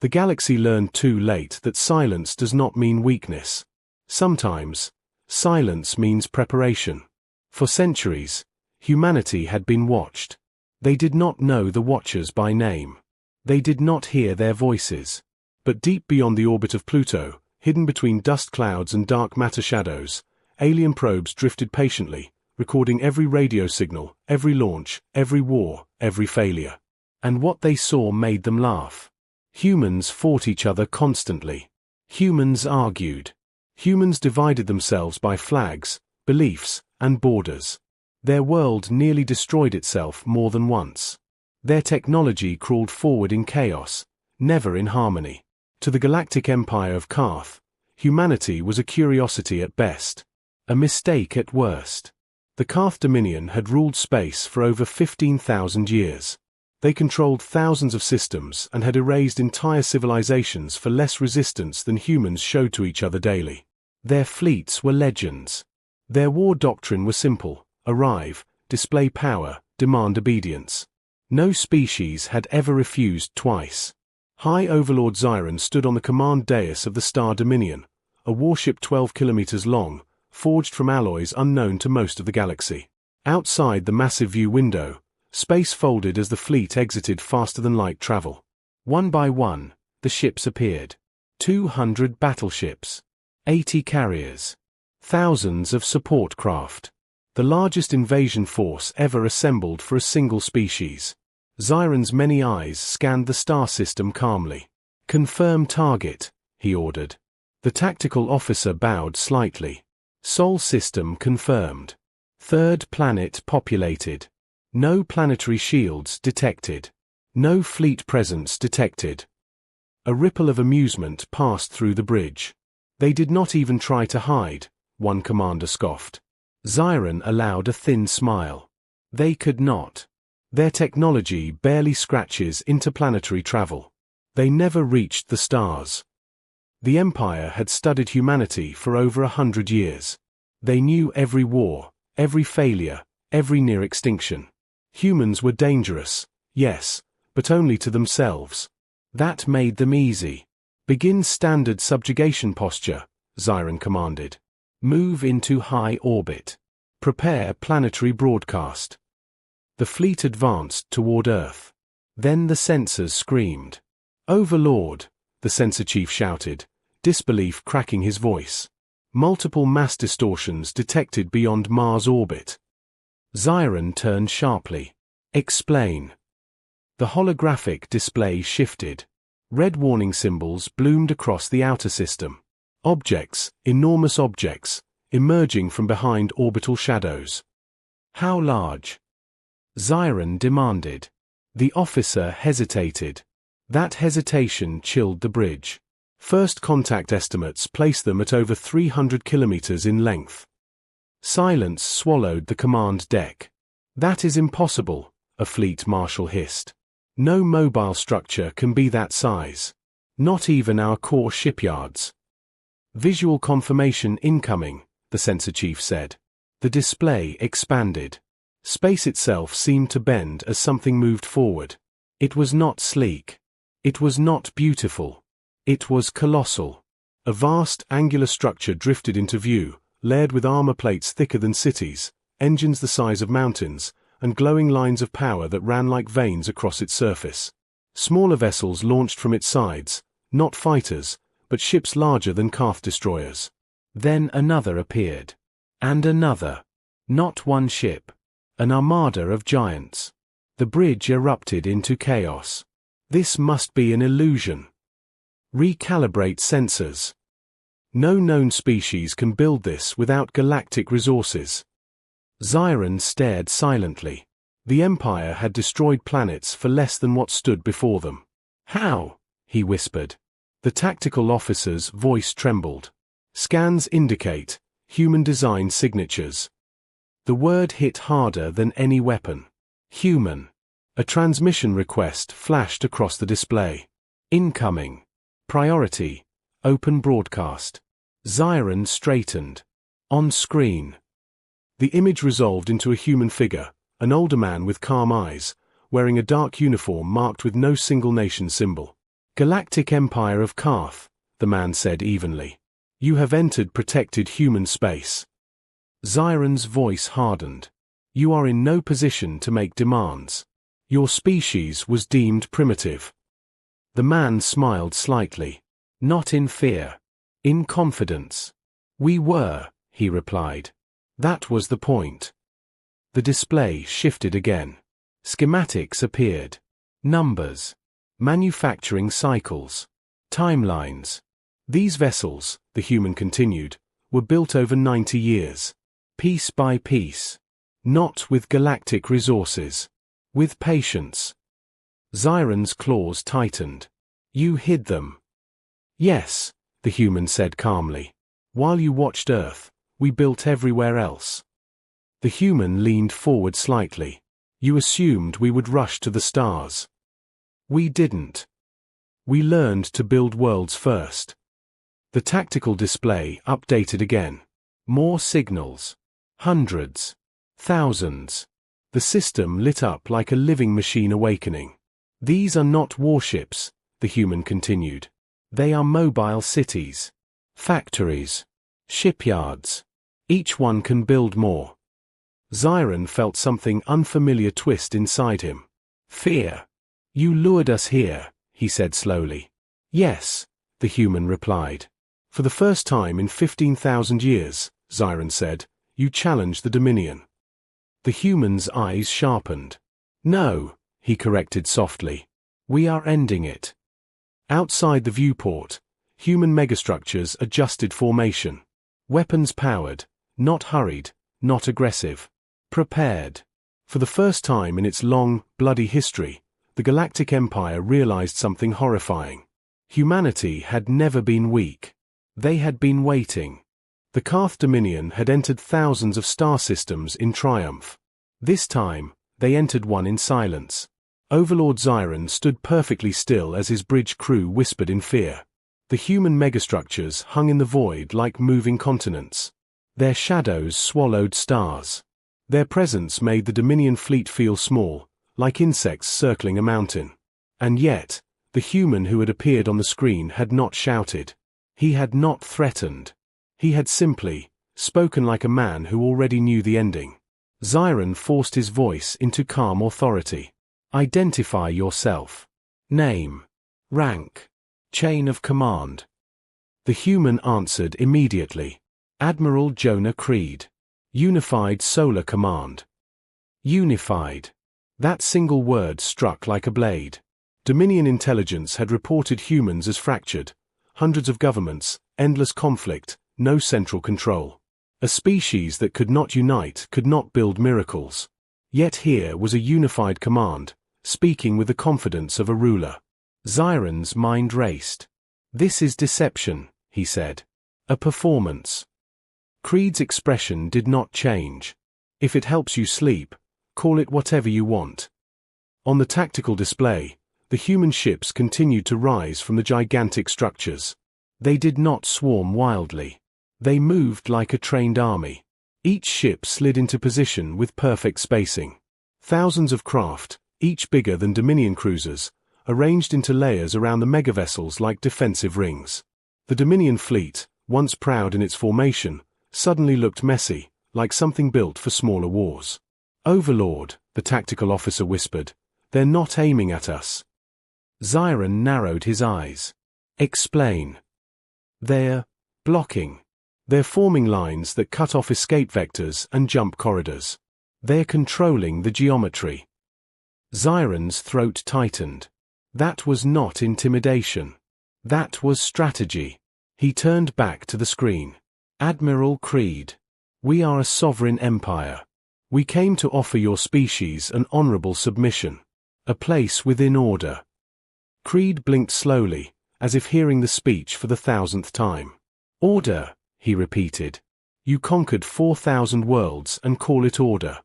The galaxy learned too late that silence does not mean weakness. Sometimes, silence means preparation. For centuries, humanity had been watched. They did not know the watchers by name. They did not hear their voices. But deep beyond the orbit of Pluto, hidden between dust clouds and dark matter shadows, alien probes drifted patiently, recording every radio signal, every launch, every war, every failure. And what they saw made them laugh. Humans fought each other constantly. Humans argued. Humans divided themselves by flags, beliefs, and borders. Their world nearly destroyed itself more than once. Their technology crawled forward in chaos, never in harmony. To the Galactic Empire of Karth, humanity was a curiosity at best, a mistake at worst. The Karth Dominion had ruled space for over 15,000 years. They controlled thousands of systems and had erased entire civilizations for less resistance than humans showed to each other daily. Their fleets were legends. Their war doctrine was simple: arrive, display power, demand obedience. No species had ever refused twice. High Overlord Xiron stood on the command dais of the Star Dominion, a warship 12 kilometers long, forged from alloys unknown to most of the galaxy. Outside the massive view window, space folded as the fleet exited faster than light travel. One by one, the ships appeared. 200 battleships, 80 carriers, thousands of support craft. The largest invasion force ever assembled for a single species. Xiron's many eyes scanned the star system calmly. "Confirm target," he ordered. The tactical officer bowed slightly. "Sol system confirmed. Third planet populated. No planetary shields detected. No fleet presence detected." A ripple of amusement passed through the bridge. "They did not even try to hide," one commander scoffed. Xiron allowed a thin smile. "They could not. Their technology barely scratches interplanetary travel. They never reached the stars." The Empire had studied humanity for over 100 years. They knew every war, every failure, every near extinction. Humans were dangerous, yes, but only to themselves. That made them easy. "Begin standard subjugation posture," Xiron commanded. "Move into high orbit. Prepare planetary broadcast." The fleet advanced toward Earth. Then the sensors screamed. "Overlord," the sensor chief shouted, disbelief cracking his voice. Multiple mass distortions detected beyond Mars orbit. Xiron turned sharply. "Explain." The holographic display shifted. Red warning symbols bloomed across the outer system. Objects, enormous objects, emerging from behind orbital shadows. "How large?" Xiron demanded. The officer hesitated. That hesitation chilled the bridge. First contact estimates placed them at over 300 kilometers in length. Silence swallowed the command deck. "That is impossible," a fleet marshal hissed. "No mobile structure can be that size. Not even our core shipyards." "Visual confirmation incoming," the sensor chief said. The display expanded. Space itself seemed to bend as something moved forward. It was not sleek. It was not beautiful. It was colossal. A vast, angular structure drifted into view, layered with armor plates thicker than cities, engines the size of mountains, and glowing lines of power that ran like veins across its surface. Smaller vessels launched from its sides, not fighters, but ships larger than Karth destroyers. Then another appeared. And another. Not one ship. An armada of giants. The bridge erupted into chaos. "This must be an illusion. Recalibrate sensors. No known species can build this without galactic resources." Xiron stared silently. The Empire had destroyed planets for less than what stood before them. "How?" he whispered. The tactical officer's voice trembled. "Scans indicate human design signatures." The word hit harder than any weapon. "Human." A transmission request flashed across the display. "Incoming. Priority. Open broadcast." Xiron straightened. On screen. The image resolved into a human figure, an older man with calm eyes, wearing a dark uniform marked with no single nation symbol. Galactic Empire of Karth, the man said evenly. You have entered protected human space. Zyron's voice hardened. You are in no position to make demands. Your species was deemed primitive. The man smiled slightly. Not in fear. In confidence. We were, he replied. That was the point. The display shifted again. Schematics appeared. Numbers. Manufacturing cycles. Timelines. These vessels, the human continued, were built over 90 years. Piece by piece. Not with galactic resources. With patience. Zyron's claws tightened. You hid them. Yes, the human said calmly. While you watched Earth, we built everywhere else. The human leaned forward slightly. You assumed we would rush to the stars. We didn't. We learned to build worlds first. The tactical display updated again. More signals. Hundreds. Thousands. The system lit up like a living machine awakening. These are not warships, the human continued. They are mobile cities. Factories. Shipyards. Each one can build more. Zyron felt something unfamiliar twist inside him. Fear. You lured us here, he said slowly. Yes, the human replied. For the first time in 15,000 years, Zyron said, you challenged the Dominion. The human's eyes sharpened. No, he corrected softly. We are ending it. Outside the viewport, human megastructures adjusted formation. Weapons powered, not hurried, not aggressive. Prepared. For the first time in its long, bloody history, the Galactic Empire realized something horrifying. Humanity had never been weak. They had been waiting. The Karth Dominion had entered thousands of star systems in triumph. This time, they entered one in silence. Overlord Zyron stood perfectly still as his bridge crew whispered in fear. The human megastructures hung in the void like moving continents. Their shadows swallowed stars. Their presence made the Dominion fleet feel small, like insects circling a mountain. And yet, the human who had appeared on the screen had not shouted. He had not threatened. He had simply spoken like a man who already knew the ending. Zyron forced his voice into calm authority. Identify yourself. Name. Rank. Chain of command. The human answered immediately. Admiral Jonah Creed. Unified Solar Command. Unified. That single word struck like a blade. Dominion intelligence had reported humans as fractured. Hundreds of governments, endless conflict, no central control. A species that could not unite could not build miracles. Yet here was a unified command, speaking with the confidence of a ruler. Zyron's mind raced. This is deception, he said. A performance. Creed's expression did not change. If it helps you sleep, call it whatever you want. On the tactical display, the human ships continued to rise from the gigantic structures. They did not swarm wildly. They moved like a trained army. Each ship slid into position with perfect spacing. Thousands of craft, each bigger than Dominion cruisers, arranged into layers around the megavessels like defensive rings. The Dominion fleet, once proud in its formation, suddenly looked messy, like something built for smaller wars. Overlord, the tactical officer whispered, they're not aiming at us. Zyron narrowed his eyes. Explain. They're blocking. They're forming lines that cut off escape vectors and jump corridors. They're controlling the geometry. Zyron's throat tightened. That was not intimidation. That was strategy. He turned back to the screen. Admiral Creed. We are a sovereign empire. We came to offer your species an honorable submission. A place within order. Creed blinked slowly, as if hearing the speech for the 1,000th time. Order, he repeated. You conquered 4,000 worlds and call it order.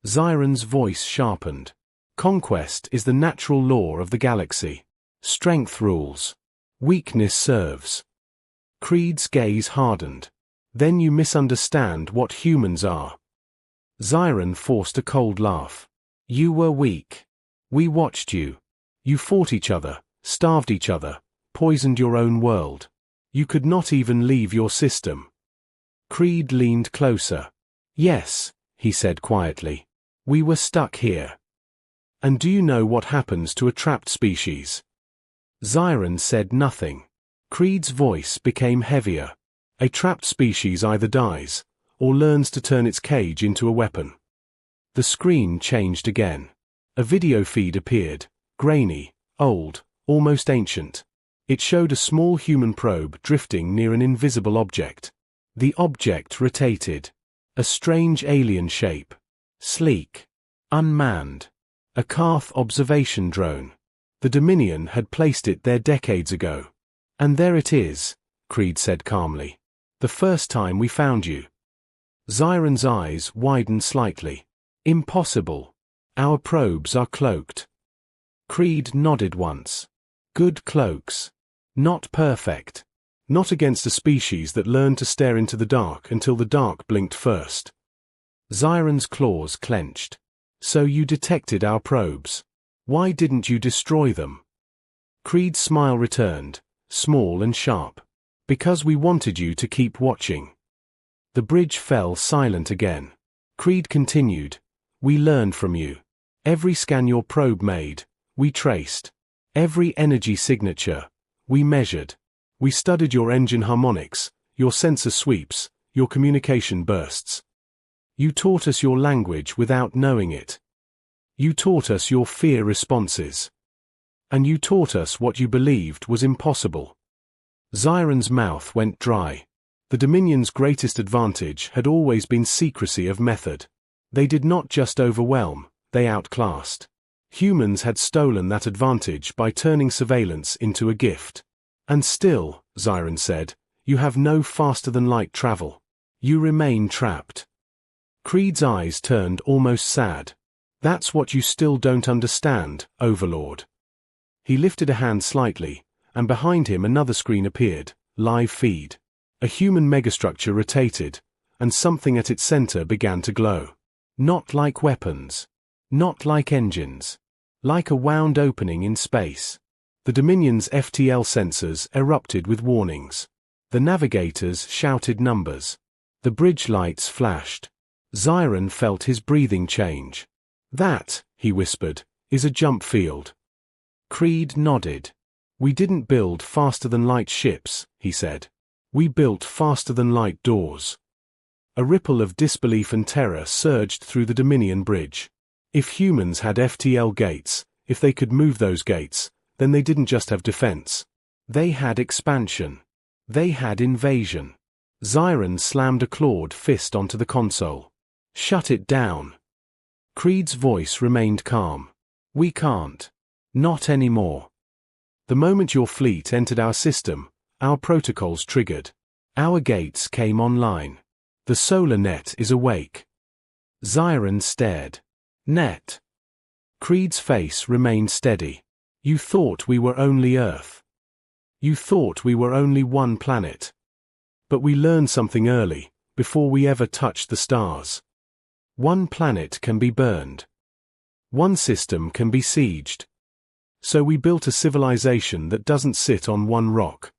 Zyron's voice sharpened. Conquest is the natural law of the galaxy. Strength rules. Weakness serves. Creed's gaze hardened. Then you misunderstand what humans are. Zyron forced a cold laugh. You were weak. We watched you. You fought each other, starved each other, poisoned your own world. You could not even leave your system. Creed leaned closer. Yes, he said quietly. We were stuck here. And do you know what happens to a trapped species? Zyron said nothing. Creed's voice became heavier. A trapped species either dies, or learns to turn its cage into a weapon. The screen changed again. A video feed appeared, grainy, old, almost ancient. It showed a small human probe drifting near an invisible object. The object rotated. A strange alien shape. Sleek. Unmanned. A Karth observation drone. The Dominion had placed it there decades ago. And there it is, Creed said calmly. The first time we found you. Zyron's eyes widened slightly. Impossible. Our probes are cloaked. Creed nodded once. Good cloaks. Not perfect. Not against a species that learned to stare into the dark until the dark blinked first. Zyron's claws clenched. So you detected our probes. Why didn't you destroy them? Creed's smile returned, small and sharp. Because we wanted you to keep watching. The bridge fell silent again. Creed continued. We learned from you. Every scan your probe made, we traced. Every energy signature, we measured. We studied your engine harmonics, your sensor sweeps, your communication bursts. You taught us your language without knowing it. You taught us your fear responses. And you taught us what you believed was impossible. Zyron's mouth went dry. The Dominion's greatest advantage had always been secrecy of method. They did not just overwhelm, they outclassed. Humans had stolen that advantage by turning surveillance into a gift. And still, Zyron said, you have no faster-than-light travel. You remain trapped. Creed's eyes turned almost sad. That's what you still don't understand, Overlord. He lifted a hand slightly, and behind him another screen appeared, live feed. A human megastructure rotated, and something at its center began to glow. Not like weapons. Not like engines. Like a wound opening in space. The Dominion's FTL sensors erupted with warnings. The navigators shouted numbers. The bridge lights flashed. Zyron felt his breathing change. That, he whispered, is a jump field. Creed nodded. We didn't build faster-than-light ships, he said. We built faster-than-light doors. A ripple of disbelief and terror surged through the Dominion bridge. If humans had FTL gates, if they could move those gates, then they didn't just have defense. They had expansion. They had invasion. Zyron slammed a clawed fist onto the console. Shut it down. Creed's voice remained calm. We can't. Not anymore. The moment your fleet entered our system, our protocols triggered. Our gates came online. The solar net is awake. Zyron stared. Net. Creed's face remained steady. You thought we were only Earth. You thought we were only one planet. But we learned something early, before we ever touched the stars. One planet can be burned. One system can be sieged. So we built a civilization that doesn't sit on one rock.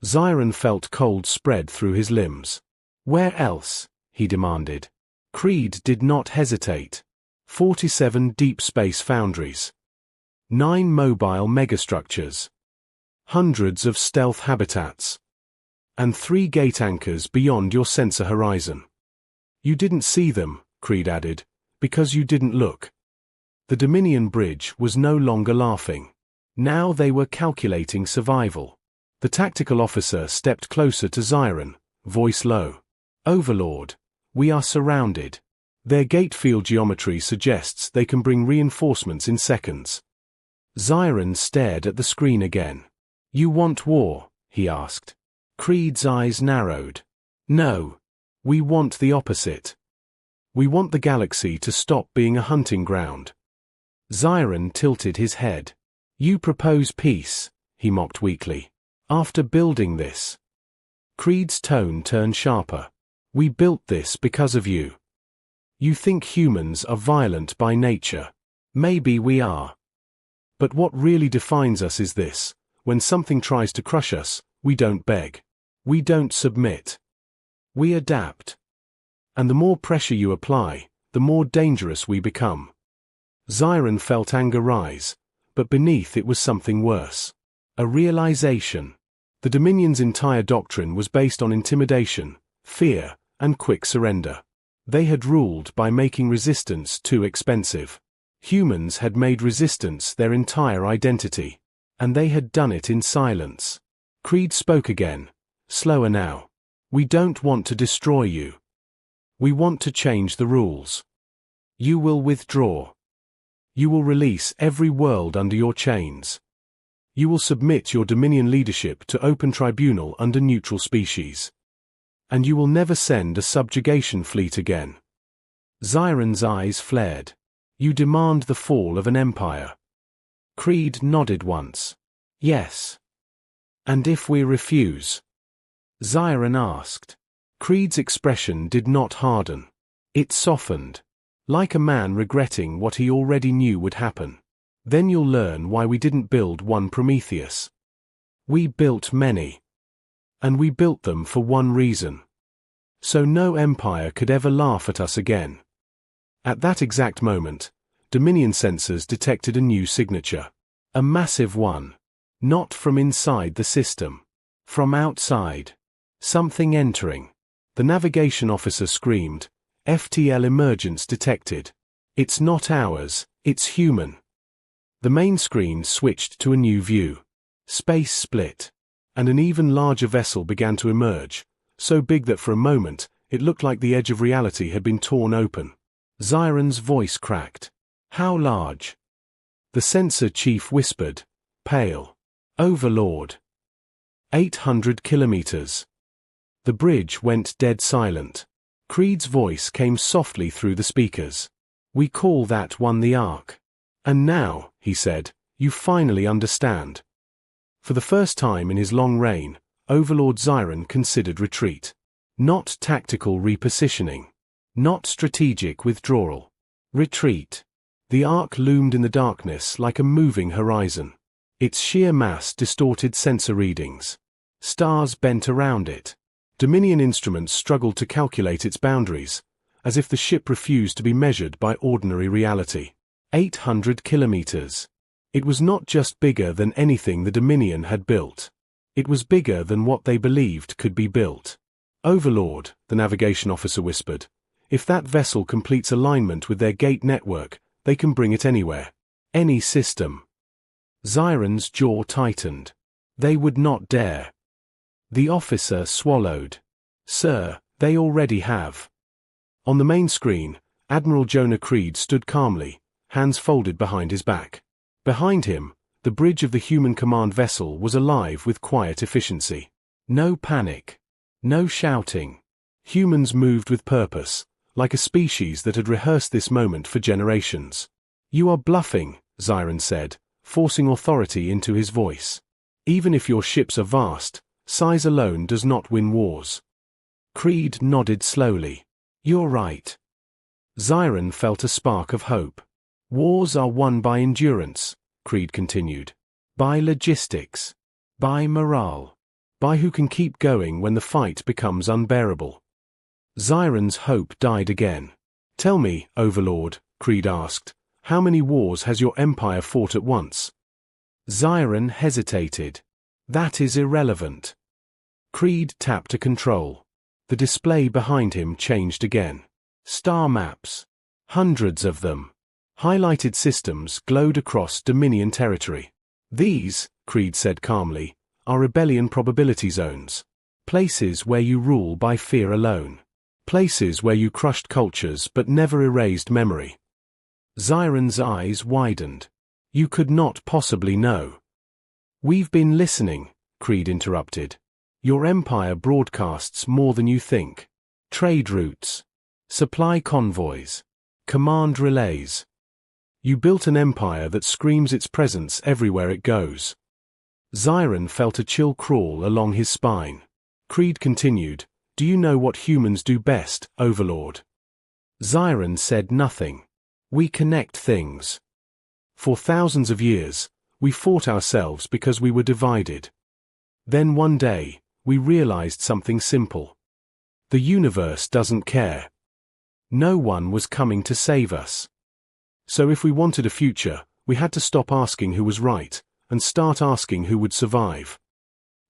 Zyron felt cold spread through his limbs. Where else? He demanded. Creed did not hesitate. 47 deep space foundries. 9 mobile megastructures. Hundreds of stealth habitats. And 3 gate anchors beyond your sensor horizon. You didn't see them, Creed added, because you didn't look. The Dominion bridge was no longer laughing. Now they were calculating survival. The tactical officer stepped closer to Zyron, voice low. Overlord, we are surrounded. Their gate field geometry suggests they can bring reinforcements in seconds. Zyron stared at the screen again. You want war? He asked. Creed's eyes narrowed. No. We want the opposite. We want the galaxy to stop being a hunting ground. Zyron tilted his head. You propose peace, he mocked weakly. After building this. Creed's tone turned sharper. We built this because of you. You think humans are violent by nature. Maybe we are. But what really defines us is this: when something tries to crush us, we don't beg. We don't submit. We adapt. And the more pressure you apply, the more dangerous we become. Xiron felt anger rise, but beneath it was something worse. A realization. The Dominion's entire doctrine was based on intimidation, fear, and quick surrender. They had ruled by making resistance too expensive. Humans had made resistance their entire identity. And they had done it in silence. Creed spoke again, slower now. We don't want to destroy you. We want to change the rules. You will withdraw. You will release every world under your chains. You will submit your Dominion leadership to open tribunal under neutral species. And you will never send a subjugation fleet again. Xiron's eyes flared. You demand the fall of an empire. Creed nodded once. Yes. And if we refuse? Xiron asked. Creed's expression did not harden. It softened. Like a man regretting what he already knew would happen. Then you'll learn why we didn't build one Prometheus. We built many. And we built them for one reason. So no empire could ever laugh at us again. At that exact moment, Dominion sensors detected a new signature. A massive one. Not from inside the system. From outside. Something entering. The navigation officer screamed, FTL emergence detected. It's not ours, it's human. The main screen switched to a new view. Space split. And an even larger vessel began to emerge, so big that for a moment, it looked like the edge of reality had been torn open. Xiron's voice cracked. How large? The sensor chief whispered, pale. Overlord. 800 kilometers. The bridge went dead silent. Creed's voice came softly through the speakers. We call that one the Ark. And now, he said, you finally understand. For the first time in his long reign, Overlord Xiron considered retreat. Not tactical repositioning. Not strategic withdrawal. Retreat. The Ark loomed in the darkness like a moving horizon. Its sheer mass distorted sensor readings. Stars bent around it. Dominion instruments struggled to calculate its boundaries, as if the ship refused to be measured by ordinary reality. 800 kilometers. It was not just bigger than anything the Dominion had built. It was bigger than what they believed could be built. Overlord, the navigation officer whispered, if that vessel completes alignment with their gate network, they can bring it anywhere. Any system. Xiron's jaw tightened. They would not dare. The officer swallowed. Sir, they already have. On the main screen, Admiral Jonah Creed stood calmly, hands folded behind his back. Behind him, the bridge of the human command vessel was alive with quiet efficiency. No panic. No shouting. Humans moved with purpose, like a species that had rehearsed this moment for generations. You are bluffing, Xiron said, forcing authority into his voice. Even if your ships are vast, size alone does not win wars. Creed nodded slowly. You're right. Xiron felt a spark of hope. Wars are won by endurance, Creed continued. By logistics. By morale. By who can keep going when the fight becomes unbearable. Xiron's hope died again. Tell me, Overlord, Creed asked, how many wars has your empire fought at once? Xiron hesitated. That is irrelevant. Creed tapped a control. The display behind him changed again. Star maps. Hundreds of them. Highlighted systems glowed across Dominion territory. These, Creed said calmly, are rebellion probability zones. Places where you rule by fear alone. Places where you crushed cultures but never erased memory. Xiron's eyes widened. You could not possibly know. We've been listening, Creed interrupted. Your empire broadcasts more than you think. Trade routes. Supply convoys. Command relays. You built an empire that screams its presence everywhere it goes. Xiron felt a chill crawl along his spine. Creed continued, do you know what humans do best, Overlord? Xiron said nothing. We connect things. For thousands of years, we fought ourselves because we were divided. Then one day, we realized something simple. The universe doesn't care. No one was coming to save us. So if we wanted a future, we had to stop asking who was right, and start asking who would survive.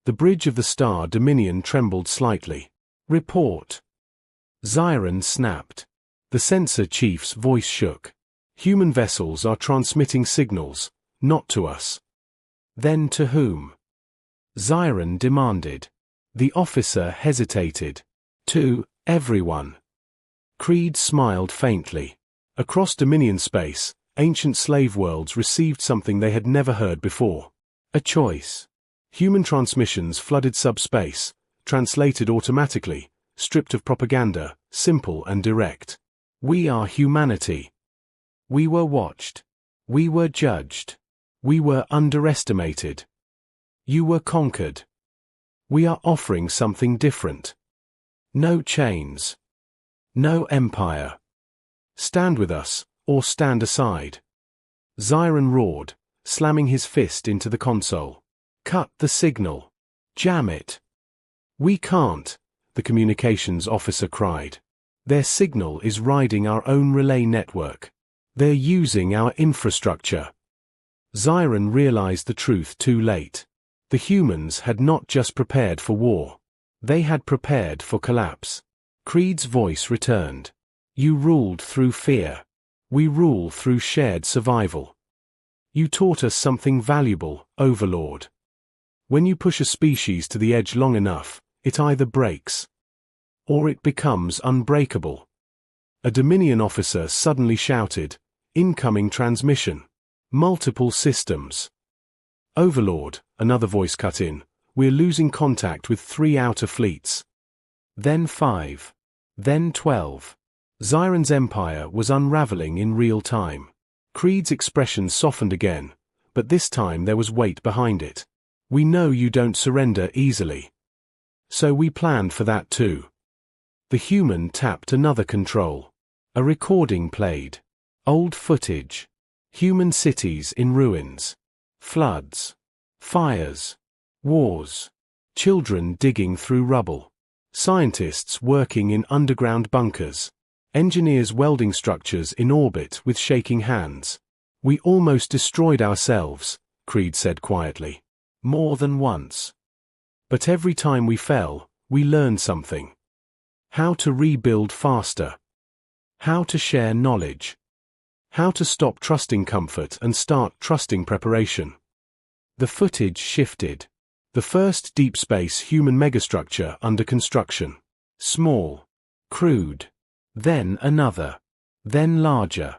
The bridge of the Star Dominion trembled slightly. Report. Xiron snapped. The sensor chief's voice shook. Human vessels are transmitting signals, not to us. Then to whom? Xiron demanded. The officer hesitated. To everyone. Creed smiled faintly. Across Dominion space, ancient slave worlds received something they had never heard before. A choice. Human transmissions flooded subspace, translated automatically, stripped of propaganda, simple and direct. We are humanity. We were watched. We were judged. We were underestimated. You were conquered. We are offering something different. No chains. No empire. Stand with us, or stand aside. Xiron roared, slamming his fist into the console. Cut the signal. Jam it. We can't, the communications officer cried. Their signal is riding our own relay network. They're using our infrastructure. Xiron realized the truth too late. The humans had not just prepared for war. They had prepared for collapse. Creed's voice returned. You ruled through fear. We rule through shared survival. You taught us something valuable, Overlord. When you push a species to the edge long enough, it either breaks, or it becomes unbreakable. A Dominion officer suddenly shouted, incoming transmission. Multiple systems. Overlord, another voice cut in, we're losing contact with 3 outer fleets. Then 5. Then 12. Xiron's empire was unraveling in real time. Creed's expression softened again, but this time there was weight behind it. We know you don't surrender easily. So we planned for that too. The human tapped another control. A recording played. Old footage. Human cities in ruins. Floods. Fires. Wars. Children digging through rubble. Scientists working in underground bunkers. Engineers welding structures in orbit with shaking hands. We almost destroyed ourselves, Creed said quietly. More than once. But every time we fell, we learned something. How to rebuild faster. How to share knowledge. How to stop trusting comfort and start trusting preparation. The footage shifted. The first deep space human megastructure under construction. Small. Crude. Then another. Then larger.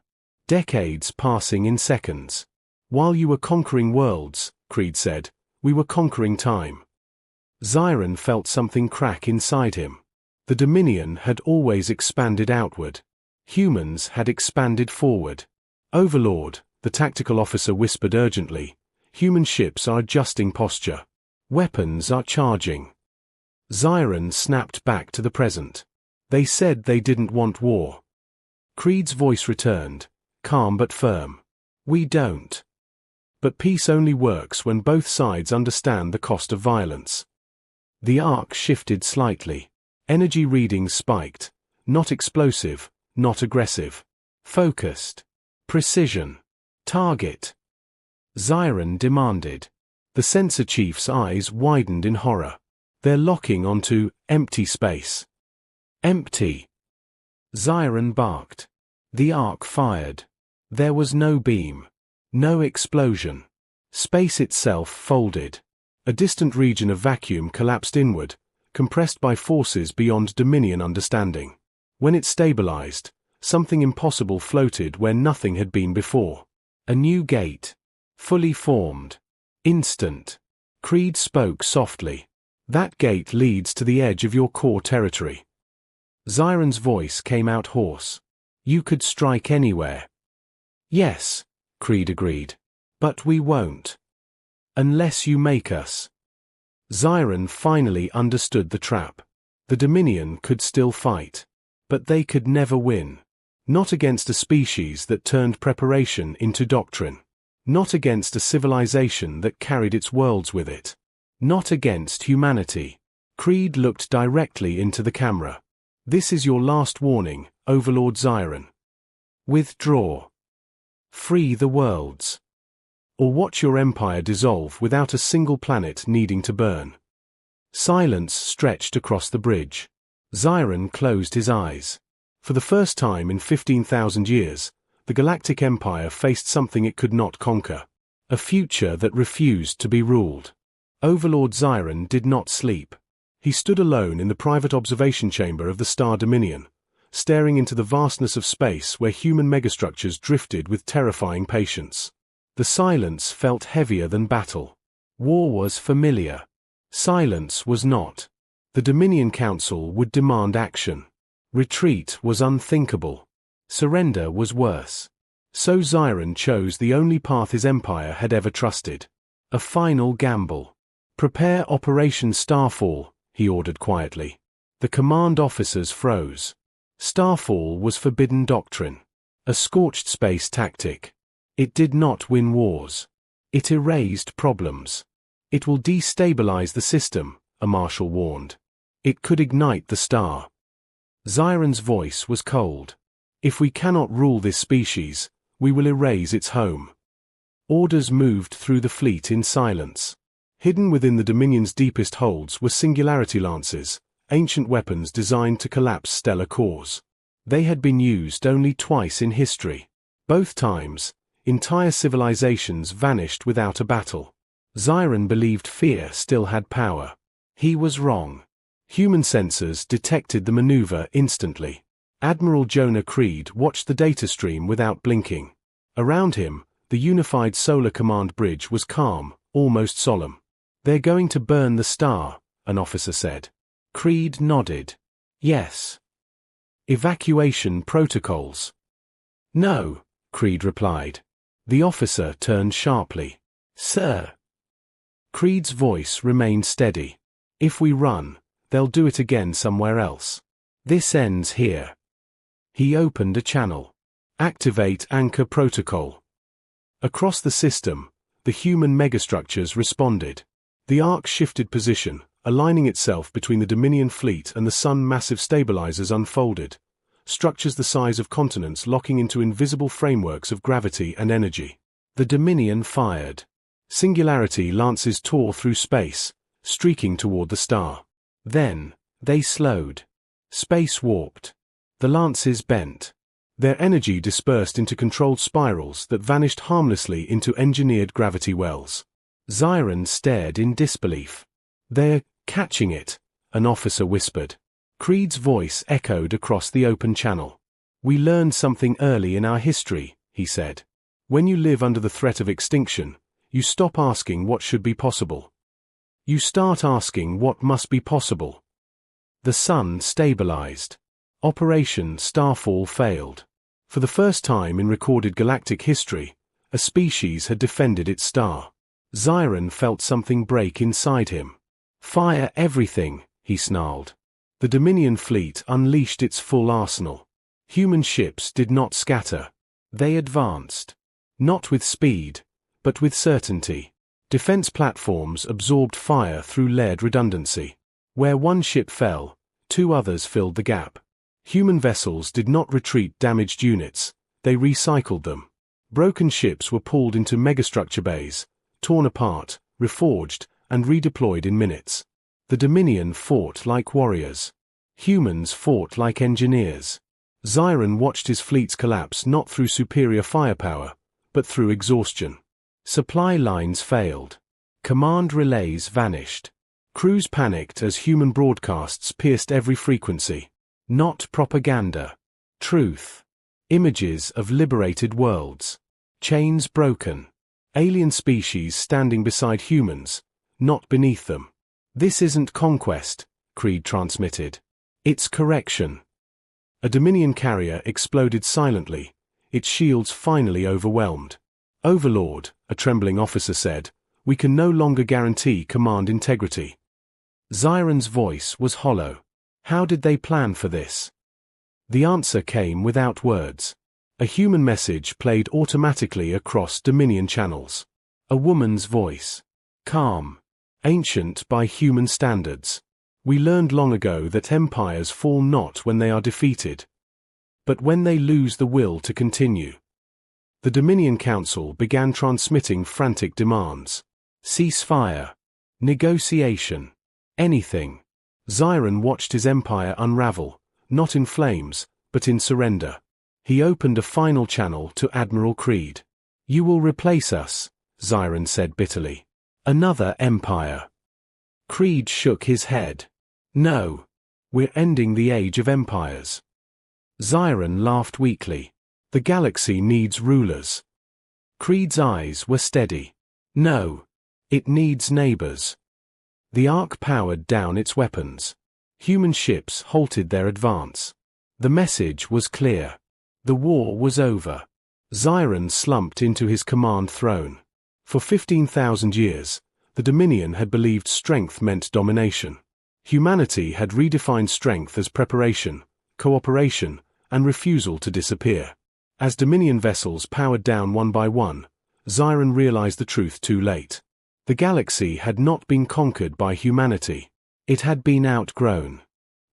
Decades passing in seconds. While you were conquering worlds, Creed said, we were conquering time. Xiron felt something crack inside him. The Dominion had always expanded outward. Humans had expanded forward. Overlord, the tactical officer whispered urgently, human ships are adjusting posture. Weapons are charging. Xiron snapped back to the present. They said they didn't want war. Creed's voice returned, calm but firm. We don't. But peace only works when both sides understand the cost of violence. The arc shifted slightly. Energy readings spiked. Not explosive, not aggressive. Focused. Precision. Target. Xiron demanded. The sensor chief's eyes widened in horror. They're locking onto empty space. Empty. Xiron barked. The arc fired. There was no beam. No explosion. Space itself folded. A distant region of vacuum collapsed inward, compressed by forces beyond Dominion understanding. When it stabilized, something impossible floated where nothing had been before. A new gate. Fully formed. Instant. Creed spoke softly. That gate leads to the edge of your core territory. Xiron's voice came out hoarse. You could strike anywhere. Yes, Creed agreed. But we won't. Unless you make us. Xiron finally understood the trap. The Dominion could still fight. But they could never win. Not against a species that turned preparation into doctrine. Not against a civilization that carried its worlds with it. Not against humanity. Creed looked directly into the camera. This is your last warning, Overlord Zyron. Withdraw. Free the worlds. Or watch your empire dissolve without a single planet needing to burn. Silence stretched across the bridge. Zyron closed his eyes. For the first time in 15,000 years, the Galactic Empire faced something it could not conquer. A future that refused to be ruled. Overlord Zyron did not sleep. He stood alone in the private observation chamber of the Star Dominion, staring into the vastness of space where human megastructures drifted with terrifying patience. The silence felt heavier than battle. War was familiar. Silence was not. The Dominion Council would demand action. Retreat was unthinkable. Surrender was worse. So Zyron chose the only path his empire had ever trusted. A final gamble. Prepare Operation Starfall, he ordered quietly. The command officers froze. Starfall was forbidden doctrine. A scorched space tactic. It did not win wars. It erased problems. It will destabilize the system, a marshal warned. It could ignite the star. Zyron's voice was cold. If we cannot rule this species, we will erase its home. Orders moved through the fleet in silence. Hidden within the Dominion's deepest holds were singularity lances, ancient weapons designed to collapse stellar cores. They had been used only twice in history. Both times, entire civilizations vanished without a battle. Zyron believed fear still had power. He was wrong. Human sensors detected the maneuver instantly. Admiral Jonah Creed watched the data stream without blinking. Around him, the unified Solar Command bridge was calm, almost solemn. "They're going to burn the star," an officer said. Creed nodded. "Yes." "Evacuation protocols." "No," Creed replied. The officer turned sharply. "Sir." Creed's voice remained steady. "If we run, they'll do it again somewhere else. This ends here." He opened a channel. "Activate Anchor Protocol." Across the system, the human megastructures responded. The Ark shifted position, aligning itself between the Dominion fleet and the Sun. Massive stabilizers unfolded, structures the size of continents locking into invisible frameworks of gravity and energy. The Dominion fired. Singularity lances tore through space, streaking toward the star. Then, they slowed. Space warped. The lances bent. Their energy dispersed into controlled spirals that vanished harmlessly into engineered gravity wells. Zyron stared in disbelief. "They're catching it," an officer whispered. Creed's voice echoed across the open channel. "We learned something early in our history," he said. "When you live under the threat of extinction, you stop asking what should be possible. You start asking what must be possible." The sun stabilized. Operation Starfall failed. For the first time in recorded galactic history, a species had defended its star. Zyron felt something break inside him. "Fire everything," he snarled. The Dominion fleet unleashed its full arsenal. Human ships did not scatter. They advanced. Not with speed, but with certainty. Defense platforms absorbed fire through layered redundancy. Where one ship fell, two others filled the gap. Human vessels did not retreat damaged units, they recycled them. Broken ships were pulled into megastructure bays, torn apart, reforged, and redeployed in minutes. The Dominion fought like warriors. Humans fought like engineers. Zyron watched his fleets collapse not through superior firepower, but through exhaustion. Supply lines failed. Command relays vanished. Crews panicked as human broadcasts pierced every frequency. Not propaganda. Truth. Images of liberated worlds. Chains broken. Alien species standing beside humans, not beneath them. "This isn't conquest," Creed transmitted. "It's correction." A Dominion carrier exploded silently, its shields finally overwhelmed. "Overlord," a trembling officer said, "we can no longer guarantee command integrity." Zyron's voice was hollow. How did they plan for this? The answer came without words. A human message played automatically across Dominion channels. A woman's voice. Calm. Ancient by human standards. We learned long ago that empires fall not when they are defeated, but when they lose the will to continue. The Dominion Council began transmitting frantic demands. Ceasefire. Negotiation. Anything. Xiron watched his empire unravel, not in flames, but in surrender. He opened a final channel to Admiral Creed. "You will replace us," Xiron said bitterly. "Another empire." Creed shook his head. "No. We're ending the age of empires." Xiron laughed weakly. "The galaxy needs rulers." Creed's eyes were steady. "No. It needs neighbors." The Ark powered down its weapons. Human ships halted their advance. The message was clear. The war was over. Xiron slumped into his command throne. For 15,000 years, the Dominion had believed strength meant domination. Humanity had redefined strength as preparation, cooperation, and refusal to disappear. As Dominion vessels powered down one by one, Xiron realized the truth too late. The galaxy had not been conquered by humanity. It had been outgrown.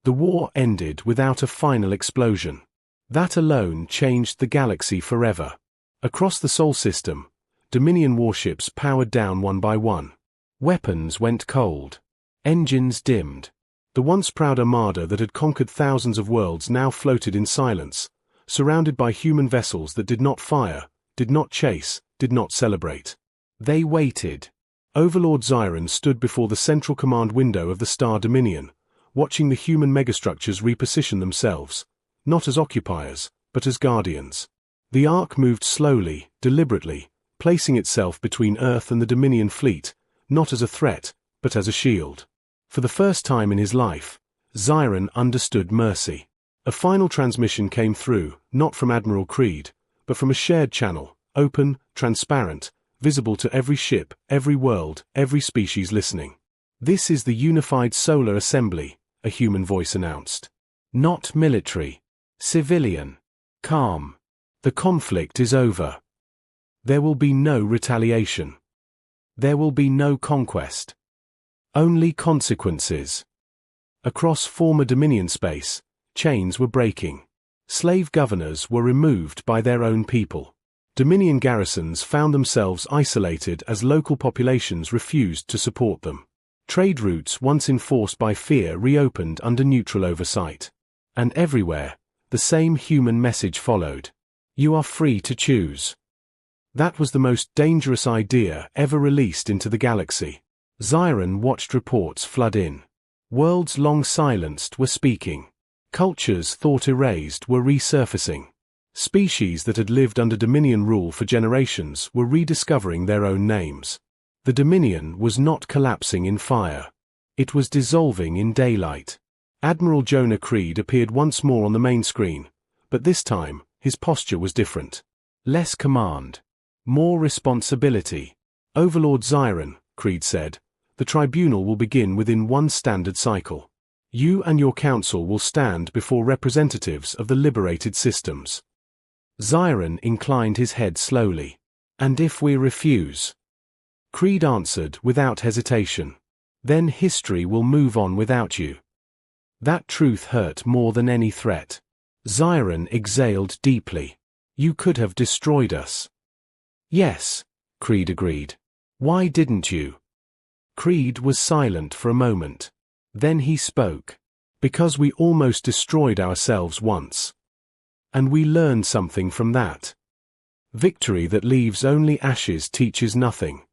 The war ended without a final explosion. That alone changed the galaxy forever. Across the Sol system, Dominion warships powered down one by one. Weapons went cold. Engines dimmed. The once proud armada that had conquered thousands of worlds now floated in silence, surrounded by human vessels that did not fire, did not chase, did not celebrate. They waited. Overlord Xiron stood before the central command window of the Star Dominion, watching the human megastructures reposition themselves, not as occupiers, but as guardians. The Ark moved slowly, deliberately, placing itself between Earth and the Dominion fleet, not as a threat, but as a shield. For the first time in his life, Xiron understood mercy. A final transmission came through, not from Admiral Creed, but from a shared channel, open, transparent, visible to every ship, every world, every species listening. "This is the Unified Solar Assembly," a human voice announced. "Not military. Civilian. Calm. The conflict is over. There will be no retaliation. There will be no conquest. Only consequences." Across former Dominion space, chains were breaking. Slave governors were removed by their own people. Dominion garrisons found themselves isolated as local populations refused to support them. Trade routes once enforced by fear reopened under neutral oversight. And everywhere, the same human message followed. "You are free to choose." That was the most dangerous idea ever released into the galaxy. Xiron watched reports flood in. Worlds long silenced were speaking. Cultures thought erased were resurfacing. Species that had lived under Dominion rule for generations were rediscovering their own names. The Dominion was not collapsing in fire. It was dissolving in daylight. Admiral Jonah Creed appeared once more on the main screen, but this time, his posture was different. Less command. More responsibility. "Overlord Xiron," Creed said, "the tribunal will begin within one standard cycle. You and your council will stand before representatives of the liberated systems." Xiron inclined his head slowly. "And if we refuse?" Creed answered without hesitation. "Then history will move on without you." That truth hurt more than any threat. Xiron exhaled deeply. "You could have destroyed us." "Yes," Creed agreed. "Why didn't you?" Creed was silent for a moment. Then he spoke. "Because we almost destroyed ourselves once. And we learned something from that. Victory that leaves only ashes teaches nothing."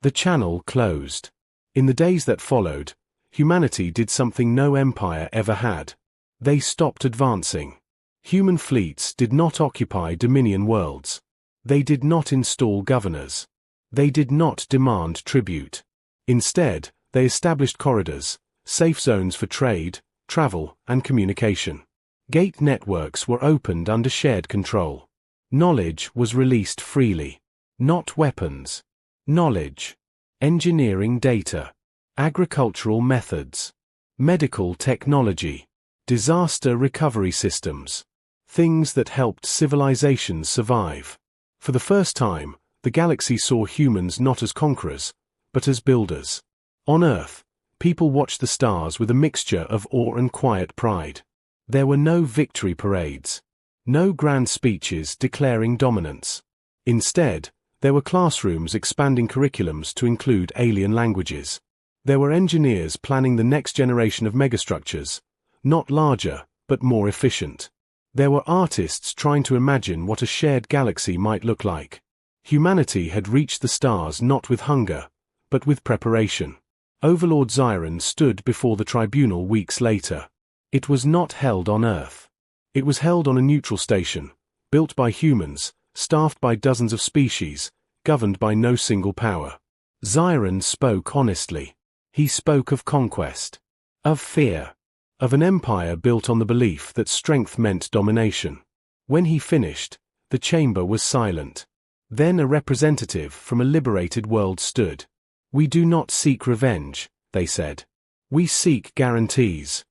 The channel closed. In the days that followed, humanity did something no empire ever had. They stopped advancing. Human fleets did not occupy Dominion worlds. They did not install governors. They did not demand tribute. Instead, they established corridors, safe zones for trade, travel, and communication. Gate networks were opened under shared control. Knowledge was released freely. Not weapons. Knowledge. Engineering data. Agricultural methods. Medical technology. Disaster recovery systems. things that helped civilizations survive. For the first time, the galaxy saw humans not as conquerors, but as builders. On Earth, people watched the stars with a mixture of awe and quiet pride. There were no victory parades, no grand speeches declaring dominance. Instead, there were classrooms expanding curriculums to include alien languages. There were engineers planning the next generation of megastructures, not larger, but more efficient. There were artists trying to imagine what a shared galaxy might look like. Humanity had reached the stars not with hunger, but with preparation. Overlord Xiron stood before the tribunal weeks later. It was not held on Earth. It was held on a neutral station, built by humans, staffed by dozens of species, governed by no single power. Xiron spoke honestly. He spoke of conquest, of fear, of an empire built on the belief that strength meant domination. When he finished, the chamber was silent. Then a representative from a liberated world stood. "We do not seek revenge," they said. "We seek guarantees."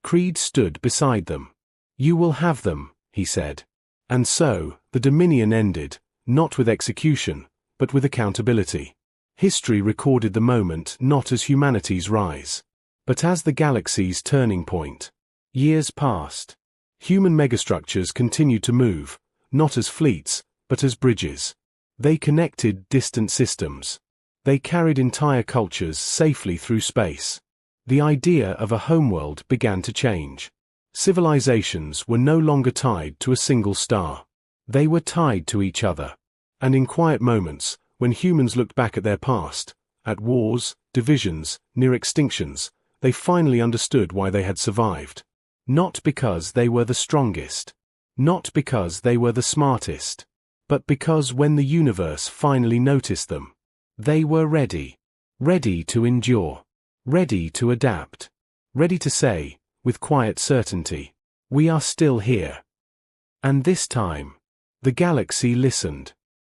Creed stood beside them. "You will have them," he said. And so, the Dominion ended, not with execution, but with accountability. History recorded the moment not as humanity's rise, but as the galaxy's turning point. Years passed. Human megastructures continued to move, not as fleets, but as bridges. They connected distant systems. They carried entire cultures safely through space. The idea of a homeworld began to change. Civilizations were no longer tied to a single star. They were tied to each other. And in quiet moments, when humans looked back at their past, at wars, divisions, near extinctions, they finally understood why they had survived. Not because they were the strongest. Not because they were the smartest. But because when the universe finally noticed them, they were ready. Ready to endure. Ready to adapt. Ready to say, with quiet certainty, "We are still here." And this time, the galaxy listened.